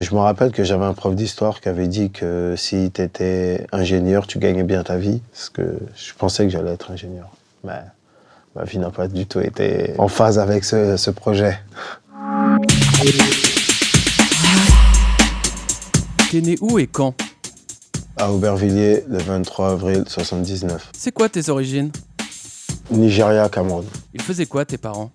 Je me rappelle que j'avais un prof d'histoire qui avait dit que si tu étais ingénieur, tu gagnais bien ta vie. Parce que je pensais que j'allais être ingénieur. Mais ma vie n'a pas du tout été en phase avec ce projet. T'es né où et quand? À Aubervilliers, le 23 avril 79. C'est quoi tes origines? Nigeria, Cameroun. Ils faisaient quoi tes parents?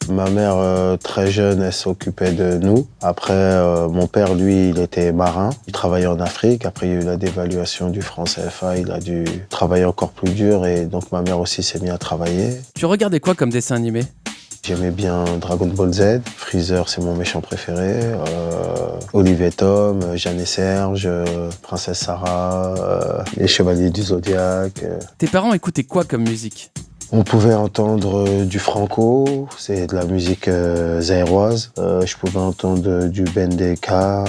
Ma mère, très jeune, elle s'occupait de nous. Après, mon père, lui, il était marin. Il travaillait en Afrique. Après, il y a eu la dévaluation du franc CFA. Il a dû travailler encore plus dur. Et donc, ma mère aussi s'est mise à travailler. Tu regardais quoi comme dessin animé? J'aimais bien Dragon Ball Z. Freezer, c'est mon méchant préféré. Olivier Tom, Jeanne et Serge, Princesse Sarah, Les Chevaliers du Zodiaque. Tes parents écoutaient quoi comme musique? On pouvait entendre du franco, c'est de la musique zaïroise. Je pouvais entendre du Bendeka,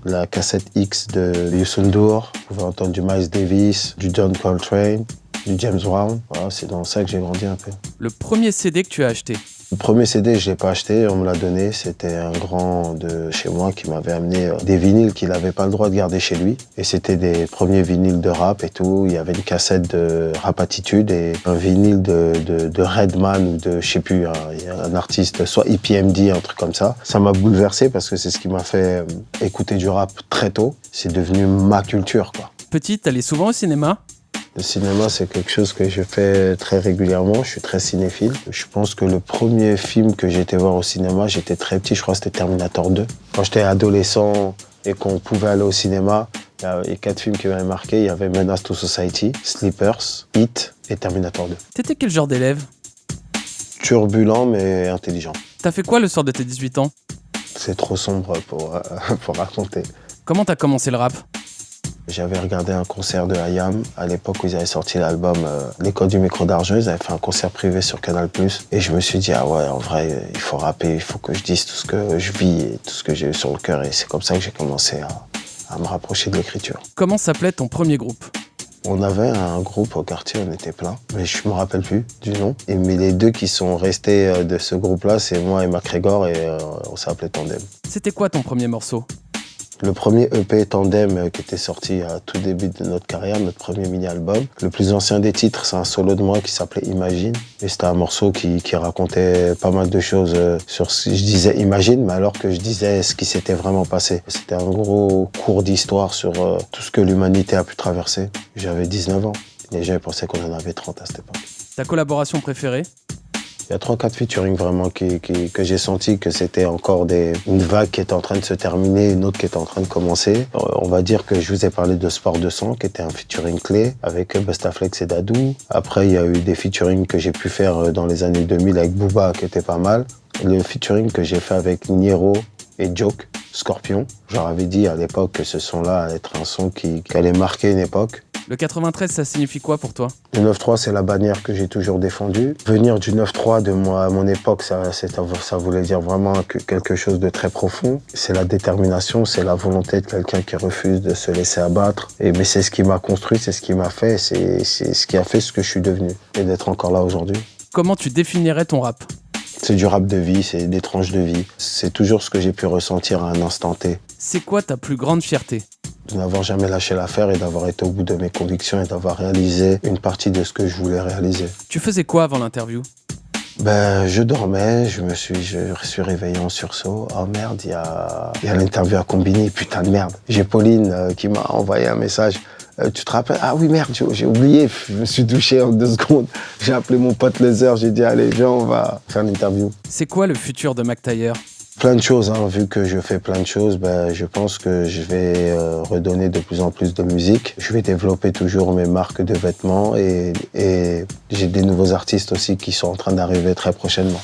la cassette X de Youssou N'Dour. Je pouvais entendre du Miles Davis, du John Coltrane, du James Brown. Voilà, c'est dans ça que j'ai grandi un peu. Le premier CD que tu as acheté? Le premier CD, je l'ai pas acheté, on me l'a donné. C'était un grand de chez moi qui m'avait amené des vinyles qu'il n'avait pas le droit de garder chez lui. Et c'était des premiers vinyles de rap et tout. Il y avait une cassette de Rap Attitude et un vinyle de Redman ou de, je sais plus, un artiste, soit EPMD, un truc comme ça. Ça m'a bouleversé parce que c'est ce qui m'a fait écouter du rap très tôt. C'est devenu ma culture, quoi. Petit, t'allais souvent au cinéma? Le cinéma, c'est quelque chose que je fais très régulièrement. Je suis très cinéphile. Je pense que le premier film que j'ai été voir au cinéma, j'étais très petit, je crois que c'était Terminator 2. Quand j'étais adolescent et qu'on pouvait aller au cinéma, il y avait 4 films qui m'avaient marqué. Il y avait Menace to Society, Sleepers, Hit et Terminator 2. T'étais quel genre d'élève? Turbulent mais intelligent. T'as fait quoi le soir de tes 18 ans? C'est trop sombre pour raconter. Comment t'as commencé le rap? J'avais regardé un concert de I.Am à l'époque où ils avaient sorti l'album L'école du micro d'argent. Ils avaient fait un concert privé sur Canal+. Et je me suis dit, ah ouais, en vrai, il faut rapper, il faut que je dise tout ce que je vis et tout ce que j'ai eu sur le cœur. Et c'est comme ça que j'ai commencé à me rapprocher de l'écriture. Comment s'appelait ton premier groupe? On avait un groupe au quartier, on était plein, mais je me rappelle plus du nom. Mais les deux qui sont restés de ce groupe-là, c'est moi et MacGregor et on s'appelait Tandem. C'était quoi ton premier morceau? Le premier EP Tandem qui était sorti à tout début de notre carrière, notre premier mini-album. Le plus ancien des titres, c'est un solo de moi qui s'appelait Imagine. Et c'était un morceau qui racontait pas mal de choses sur ce que je disais Imagine, mais alors que je disais ce qui s'était vraiment passé. C'était un gros cours d'histoire sur tout ce que l'humanité a pu traverser. J'avais 19 ans. Les gens pensaient qu'on en avait 30 à cette époque. Ta collaboration préférée? Il y a 3-4 featuring vraiment que j'ai senti que c'était encore une vague qui était en train de se terminer, une autre qui était en train de commencer. On va dire que je vous ai parlé de Sport de Sang, qui était un featuring clé avec Bustaflex et Dadou. Après, il y a eu des featuring que j'ai pu faire dans les années 2000 avec Booba, qui était pas mal. Le featuring que j'ai fait avec Niro et Joke, Scorpion. Je leur avais dit à l'époque que ce son-là allait être un son qui allait marquer une époque. Le 93, ça signifie quoi pour toi? Le 9-3, c'est la bannière que j'ai toujours défendue. Venir du 9-3 de moi, à mon époque, ça voulait dire vraiment quelque chose de très profond. C'est la détermination, c'est la volonté de quelqu'un qui refuse de se laisser abattre. Mais c'est ce qui m'a construit, c'est ce qui m'a fait, c'est ce qui a fait ce que je suis devenu et d'être encore là aujourd'hui. Comment tu définirais ton rap? C'est du rap de vie, c'est des tranches de vie. C'est toujours ce que j'ai pu ressentir à un instant T. C'est quoi ta plus grande fierté? De n'avoir jamais lâché l'affaire et d'avoir été au bout de mes convictions et d'avoir réalisé une partie de ce que je voulais réaliser. Tu faisais quoi avant l'interview? Je dormais, je suis réveillé en sursaut. Oh merde, il y a l'interview à Combini, putain de merde. J'ai Pauline qui m'a envoyé un message. Tu te rappelles? Ah oui, merde, j'ai oublié. Je me suis douché en 2 secondes. J'ai appelé mon pote Laser, j'ai dit allez, viens, on va faire l'interview. C'est quoi le futur de Mac Tayer? Plein de choses, hein. Vu que je fais plein de choses, je pense que je vais redonner de plus en plus de musique. Je vais développer toujours mes marques de vêtements et j'ai des nouveaux artistes aussi qui sont en train d'arriver très prochainement.